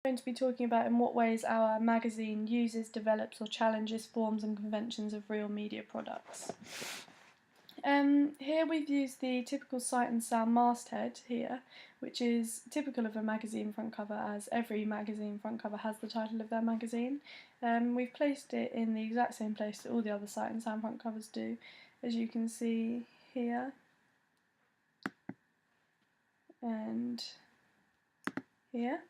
Going to be talking about in what ways our magazine uses, develops or challenges forms and conventions of real media products. Here we've used the typical sight and sound masthead here, which is typical of a magazine front cover, as every magazine front cover has the title of their magazine. We've placed it in the exact same place that all the other sight and sound front covers do, as you can see here and here.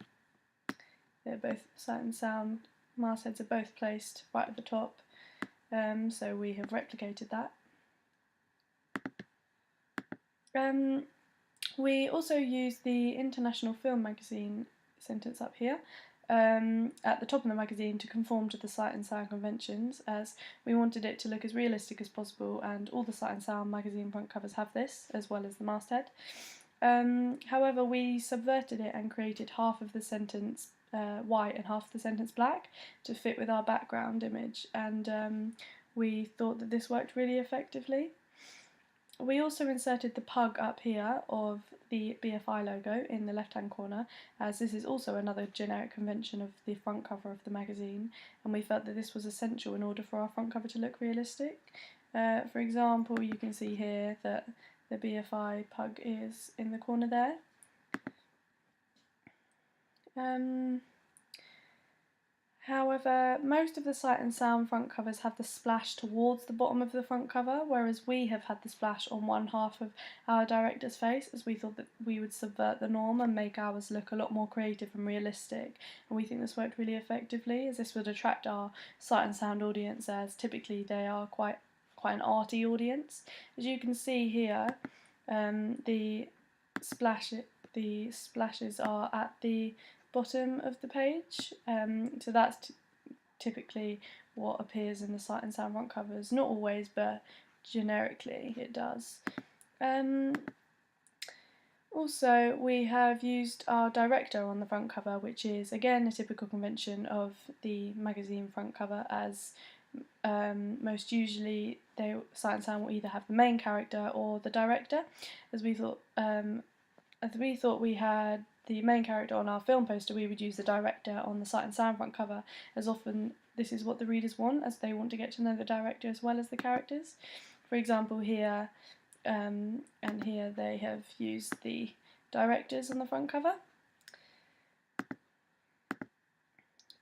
They're both sight and sound mastheads are both placed right at the top, so we have replicated that. We also use the International Film Magazine sentence up here at the top of the magazine to conform to the sight and sound conventions, as we wanted it to look as realistic as possible, and all the sight and sound magazine front covers have this, as well as the masthead. However, we subverted it and created half of the sentence white and half of the sentence black to fit with our background image, and we thought that this worked really effectively. We also inserted the pug up here of the BFI logo in the left hand corner, as this is also another generic convention of the front cover of the magazine, and we felt that this was essential in order for our front cover to look realistic. For example, you can see here that the BFI pug is in the corner there. However, most of the sight and sound front covers have the splash towards the bottom of the front cover, whereas we have had the splash on one half of our director's face, as we thought that we would subvert the norm and make ours look a lot more creative and realistic. And we think this worked really effectively, as this would attract our sight and sound audience, as typically they are quite an arty audience. As you can see here, the splashes are at the bottom of the page, so that's typically what appears in the sight and sound front covers. Not always, but generically it does. Also, we have used our director on the front cover, which is again a typical convention of the magazine front cover, as most usually sight and sound will either have the main character or the director, as we thought we had the main character on our film poster, we would use the director on the sight and sound front cover, as often this is what the readers want, as they want to get to know the director as well as the characters. For example, here and here they have used the directors on the front cover.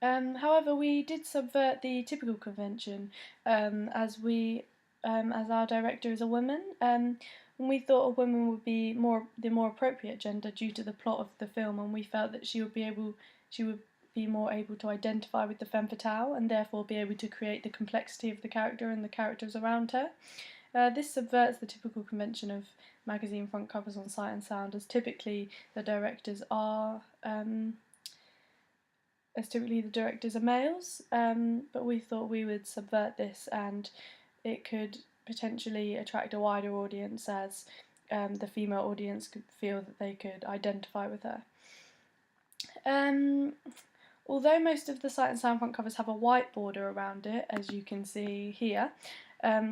However, we did subvert the typical convention, as our director is a woman. And we thought a woman would be the more appropriate gender due to the plot of the film, and we felt that she would be more able to identify with the femme fatale and therefore be able to create the complexity of the character and the characters around her. This subverts the typical convention of magazine front covers on sight and sound, as typically the directors are males, but we thought we would subvert this, and it could potentially attract a wider audience, as the female audience could feel that they could identify with her. Although most of the sight and sound front covers have a white border around it, as you can see here,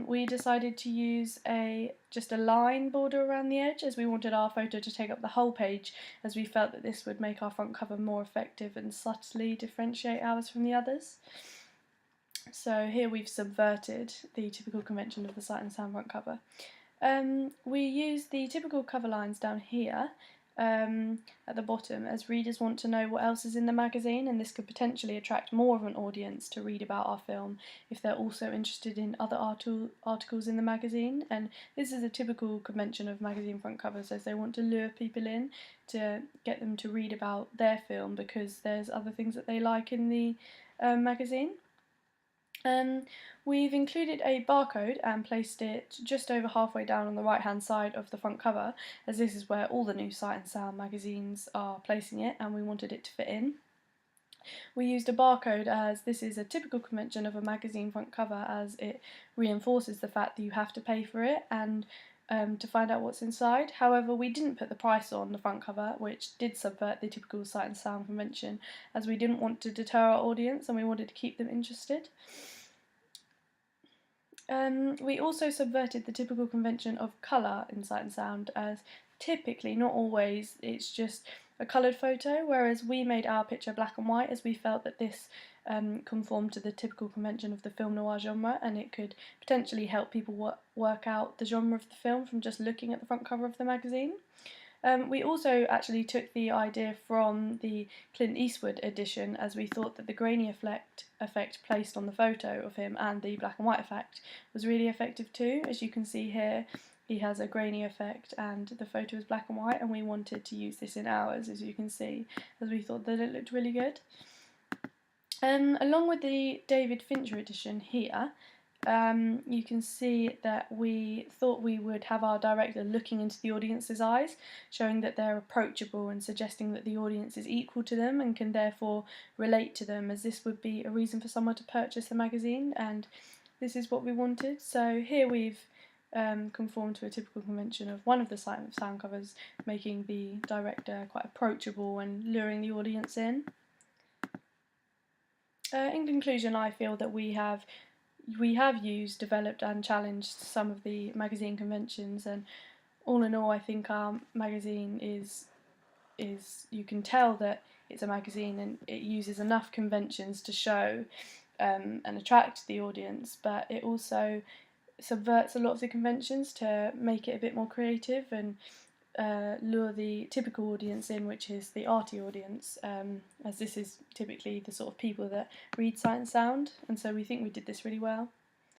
we decided to use just a line border around the edge, as we wanted our photo to take up the whole page, as we felt that this would make our front cover more effective and subtly differentiate ours from the others. So here we've subverted the typical convention of the sight and sound front cover. We use the typical cover lines down here at the bottom, as readers want to know what else is in the magazine, and this could potentially attract more of an audience to read about our film if they're also interested in other articles in the magazine. And this is a typical convention of magazine front covers, as they want to lure people in to get them to read about their film because there's other things that they like in the magazine. We've included a barcode and placed it just over halfway down on the right hand side of the front cover, as this is where all the new sight and sound magazines are placing it, and we wanted it to fit in. We used a barcode, as this is a typical convention of a magazine front cover, as it reinforces the fact that you have to pay for it and to find out what's inside. However, we didn't put the price on the front cover, which did subvert the typical sight and sound convention, as we didn't want to deter our audience and we wanted to keep them interested. We also subverted the typical convention of colour in sight and sound, as typically, not always, it's just a coloured photo, whereas we made our picture black and white as we felt that this conformed to the typical convention of the film noir genre, and it could potentially help people work out the genre of the film from just looking at the front cover of the magazine. We also actually took the idea from the Clint Eastwood edition, as we thought that the grainy effect placed on the photo of him and the black and white effect was really effective too. As you can see here, he has a grainy effect and the photo is black and white, and we wanted to use this in ours, as you can see, as we thought that it looked really good. Along with the David Fincher edition here, you can see that we thought we would have our director looking into the audience's eyes, showing that they're approachable and suggesting that the audience is equal to them and can therefore relate to them, as this would be a reason for someone to purchase the magazine, and this is what we wanted. So here we've conformed to a typical convention of one of the sound covers, making the director quite approachable and luring the audience in. In conclusion, I feel that we have used, developed and challenged some of the magazine conventions, and all in all I think our magazine is you can tell that it's a magazine and it uses enough conventions to show and attract the audience, but it also subverts a lot of the conventions to make it a bit more creative and lure the typical audience in, which is the arty audience, as this is typically the sort of people that read Sight and Sound, and so we think we did this really well.